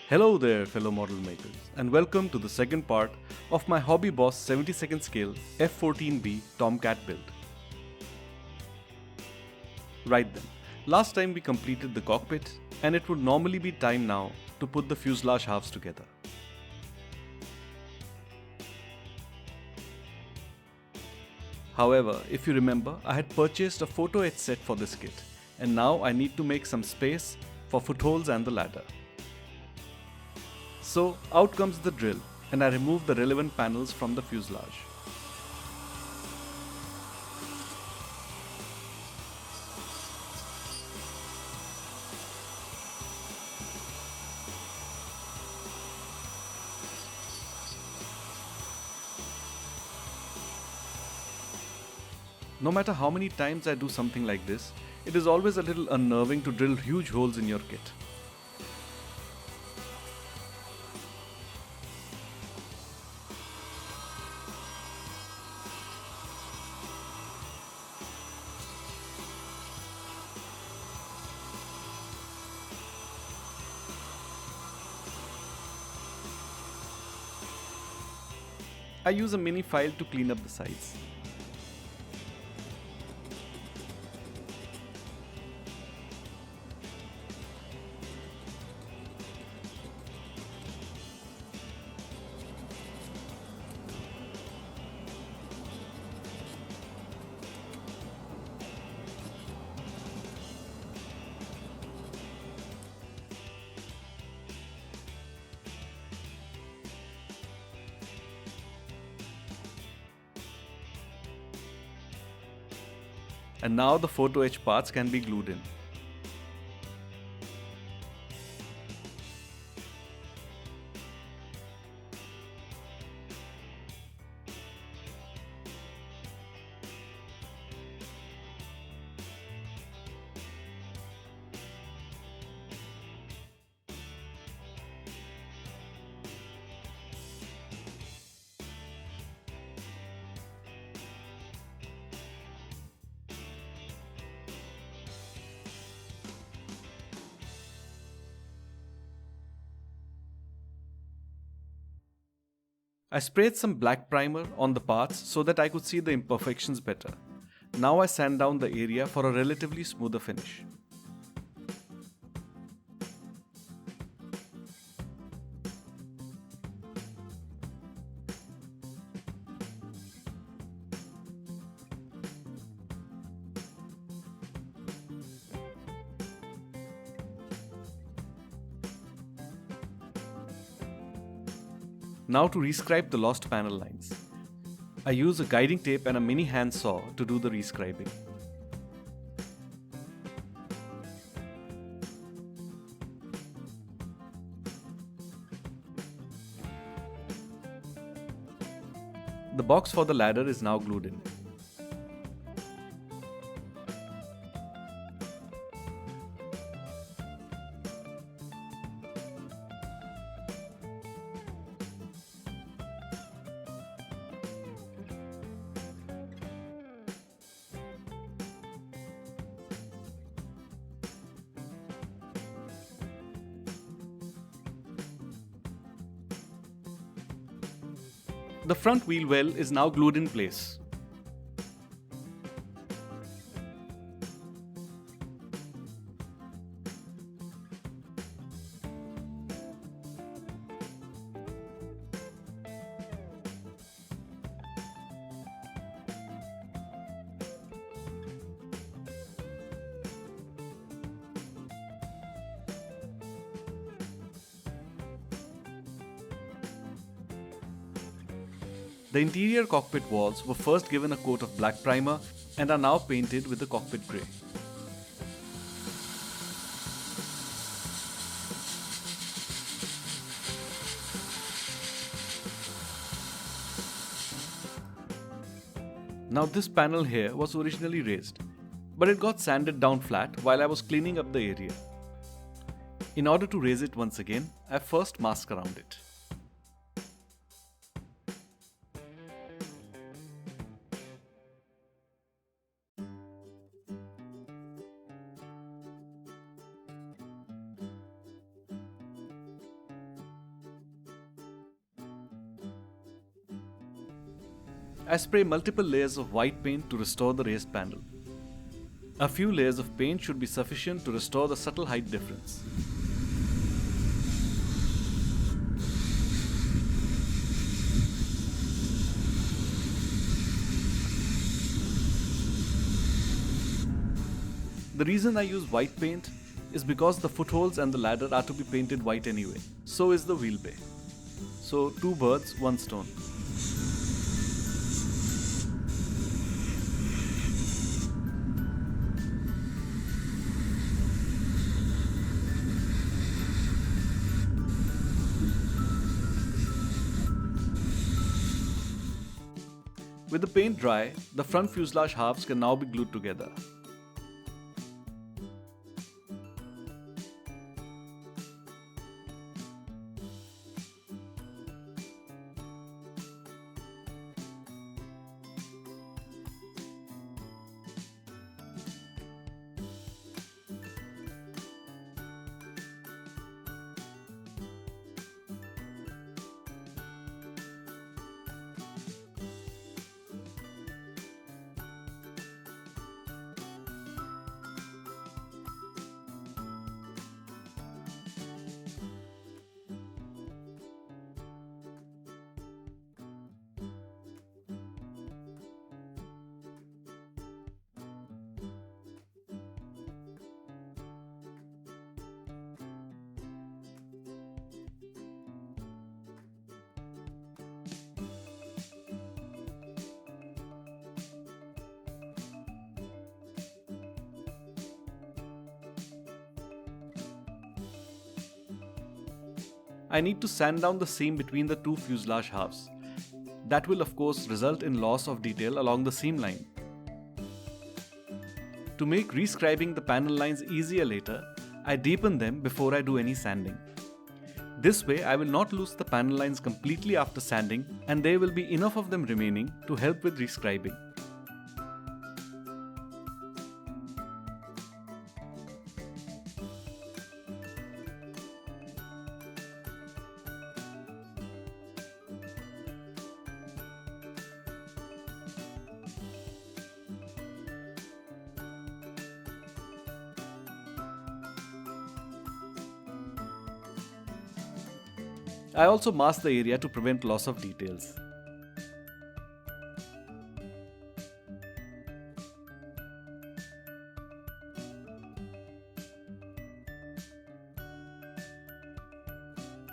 Hello there, fellow model makers, and welcome to the second part of my Hobby Boss 72nd scale F-14B Tomcat build. Right then, last time we completed the cockpit, and it would normally be time now to put the fuselage halves together. However, if you remember, I had purchased a photo etch set for this kit, and now I need to make some space for footholds and the ladder. So out comes the drill, and I remove the relevant panels from the fuselage. No matter how many times I do something like this, it is always a little unnerving to drill huge holes in your kit. I use a mini file to clean up the sides. And now the photo etch parts can be glued in. I sprayed some black primer on the parts so that I could see the imperfections better. Now I sand down the area for a relatively smoother finish. Now to rescribe the lost panel lines. I use a guiding tape and a mini hand saw to do the rescribing. The box for the ladder is now glued in. The front wheel well is now glued in place. The interior cockpit walls were first given a coat of black primer and are now painted with the cockpit grey. Now this panel here was originally raised, but it got sanded down flat while I was cleaning up the area. In order to raise it once again, I first mask around it. I spray multiple layers of white paint to restore the raised panel. A few layers of paint should be sufficient to restore the subtle height difference. The reason I use white paint is because the footholds and the ladder are to be painted white anyway. So is the wheel bay. So 2 birds, 1 stone. With the paint dry, the front fuselage halves can now be glued together. I need to sand down the seam between the 2 fuselage halves. That will of course result in loss of detail along the seam line. To make rescribing the panel lines easier later, I deepen them before I do any sanding. This way I will not lose the panel lines completely after sanding, and there will be enough of them remaining to help with rescribing. I also mask the area to prevent loss of details.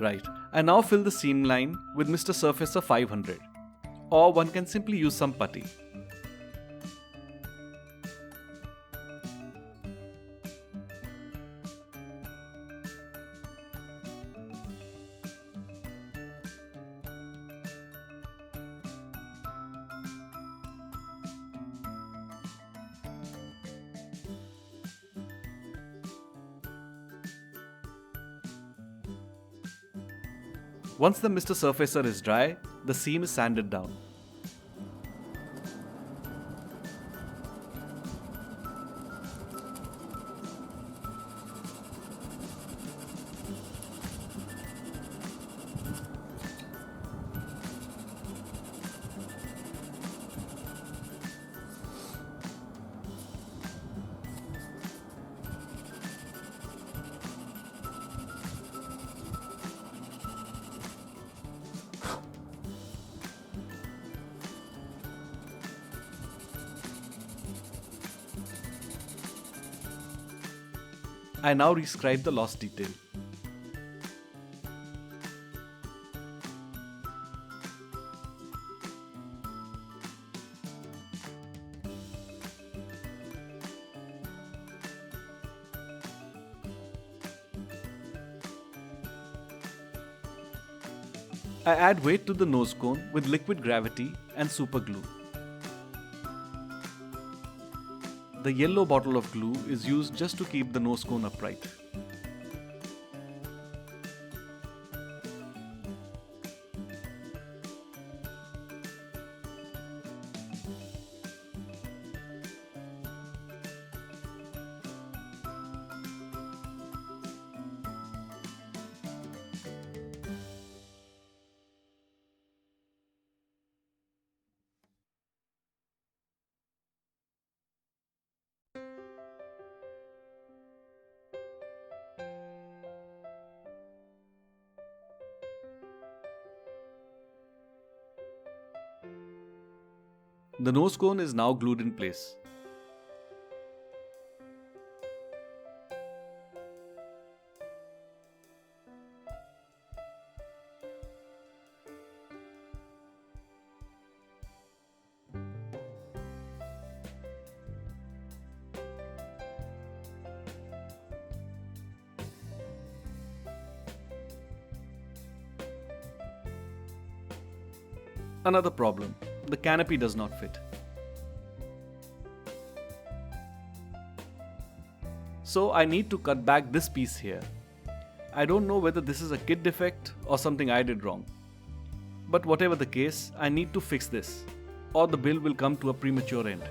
Right, I now fill the seam line with Mr. Surfacer 500, or one can simply use some putty. Once the Mr. Surfacer is dry, the seam is sanded down. I now rescribe the lost detail. I add weight to the nose cone with liquid gravity and super glue. The yellow bottle of glue is used just to keep the nose cone upright. The nose cone is now glued in place. Another problem, the canopy does not fit. So I need to cut back this piece here. I don't know whether this is a kit defect or something I did wrong. But whatever the case, I need to fix this, or the build will come to a premature end.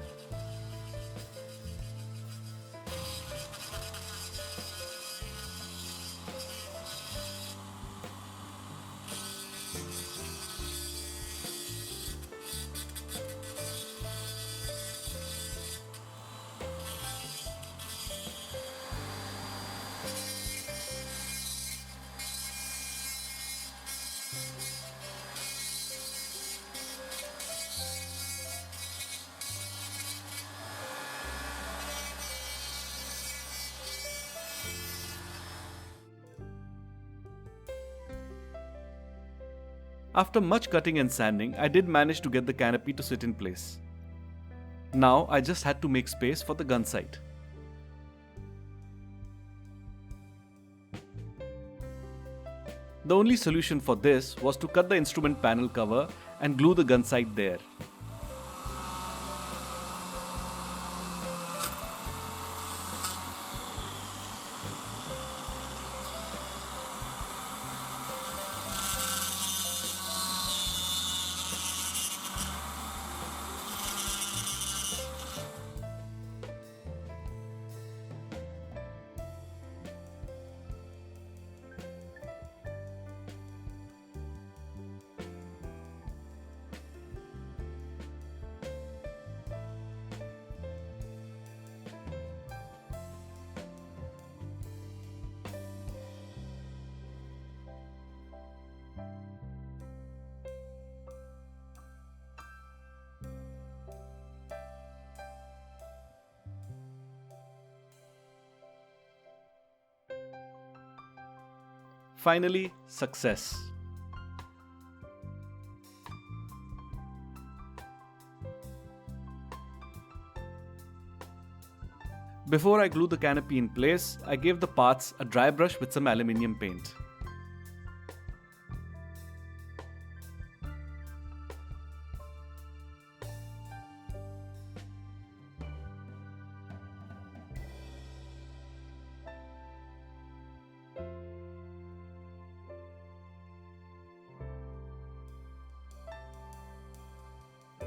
After much cutting and sanding, I did manage to get the canopy to sit in place. Now I just had to make space for the gun sight. The only solution for this was to cut the instrument panel cover and glue the gun sight there. Finally, success. Before I glue the canopy in place, I gave the parts a dry brush with some aluminium paint.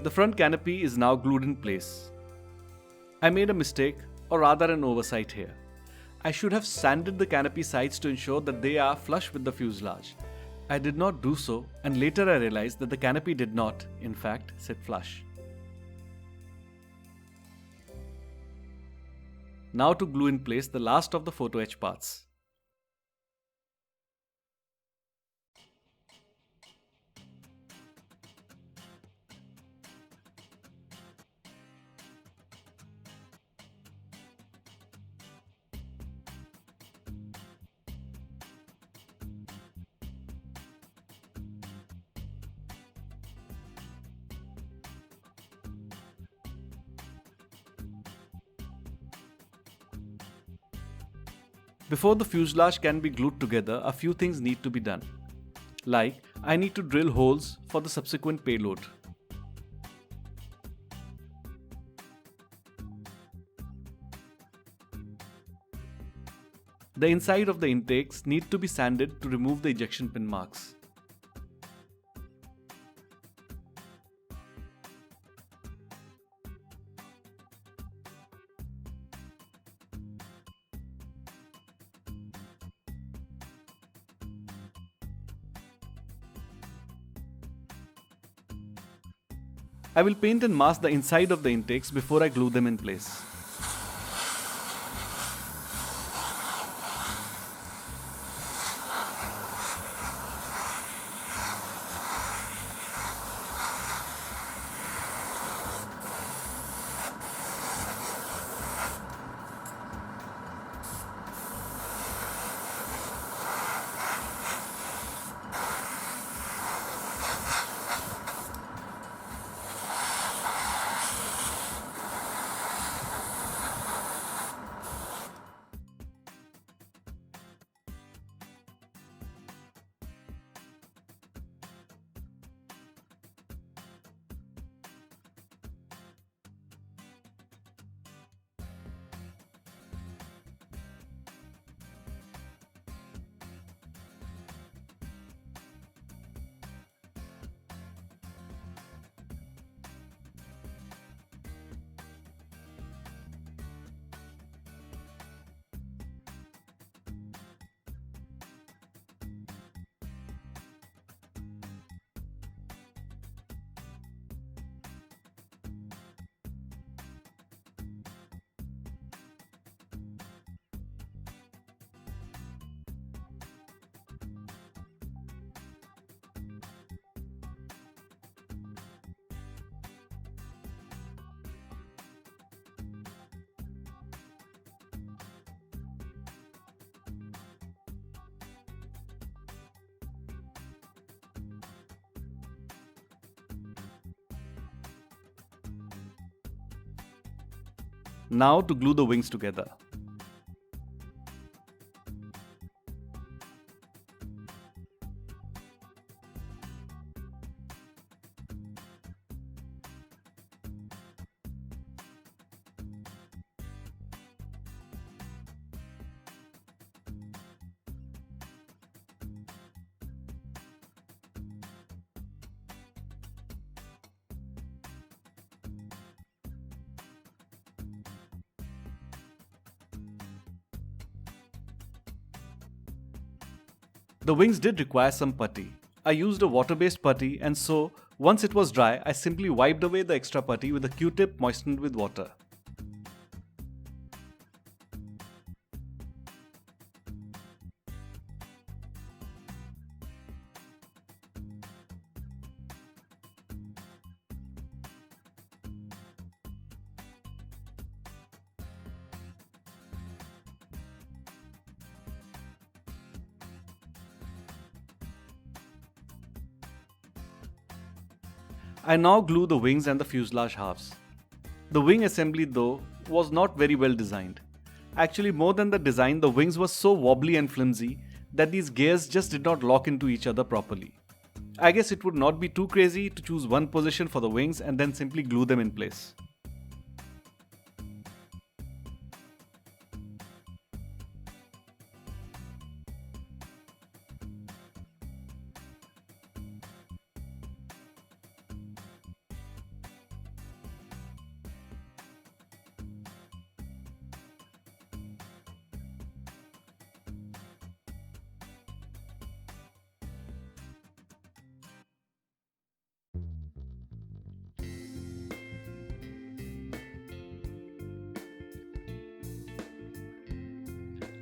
The front canopy is now glued in place. I made a mistake, or rather an oversight here. I should have sanded the canopy sides to ensure that they are flush with the fuselage. I did not do so, and later I realized that the canopy did not, in fact, sit flush. Now to glue in place the last of the photo etch parts. Before the fuselage can be glued together, a few things need to be done. Like, I need to drill holes for the subsequent payload. The inside of the intakes need to be sanded to remove the ejection pin marks. I will paint and mask the inside of the intakes before I glue them in place. Now to glue the wings together. The wings did require some putty. I used a water-based putty, and so once it was dry, I simply wiped away the extra putty with a Q-tip moistened with water. I now glue the wings and the fuselage halves. The wing assembly though was not very well designed. Actually, more than the design, the wings were so wobbly and flimsy that these gears just did not lock into each other properly. I guess it would not be too crazy to choose one position for the wings and then simply glue them in place.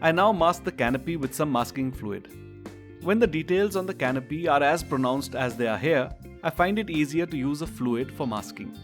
I now mask the canopy with some masking fluid. When the details on the canopy are as pronounced as they are here, I find it easier to use a fluid for masking.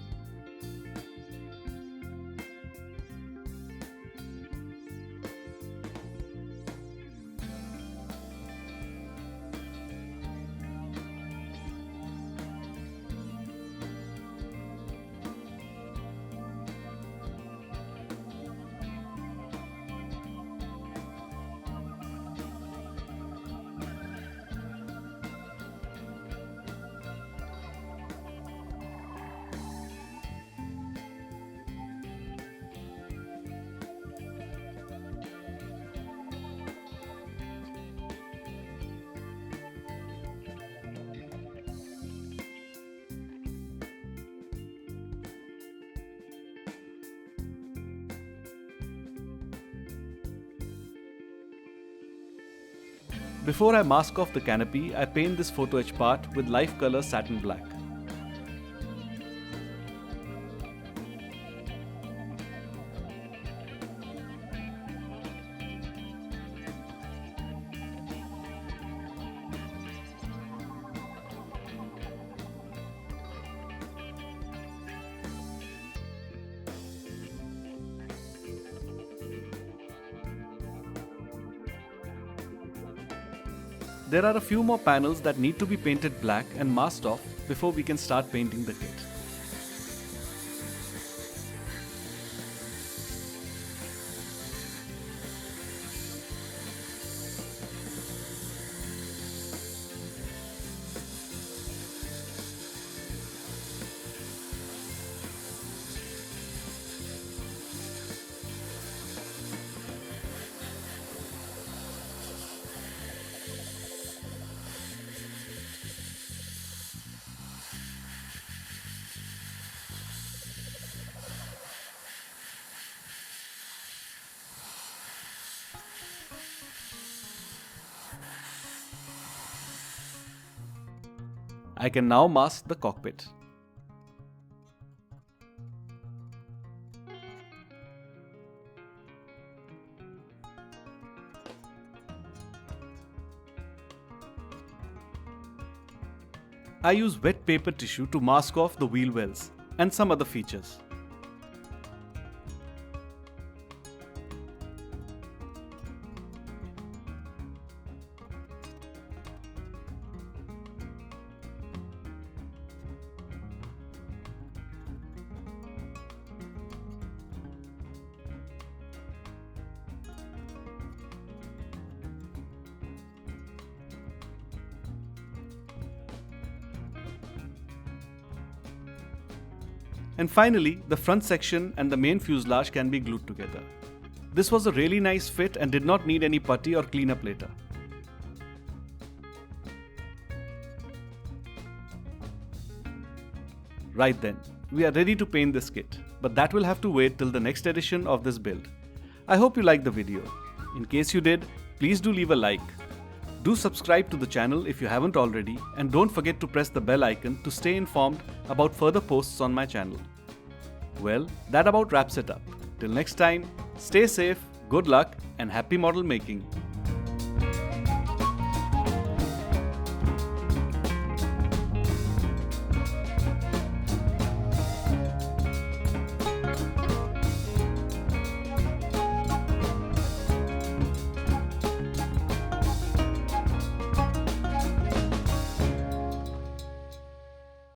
Before I mask off the canopy, I paint this photo etch part with life color satin black. There are a few more panels that need to be painted black and masked off before we can start painting the kit. I can now mask the cockpit. I use wet paper tissue to mask off the wheel wells and some other features. And finally, the front section and the main fuselage can be glued together. This was a really nice fit and did not need any putty or cleanup later. Right then, we are ready to paint this kit, but that will have to wait till the next edition of this build. I hope you liked the video. In case you did, please do leave a like. Do subscribe to the channel if you haven't already, and don't forget to press the bell icon to stay informed about further posts on my channel. Well, that about wraps it up. Till next time, stay safe, good luck, and happy model making.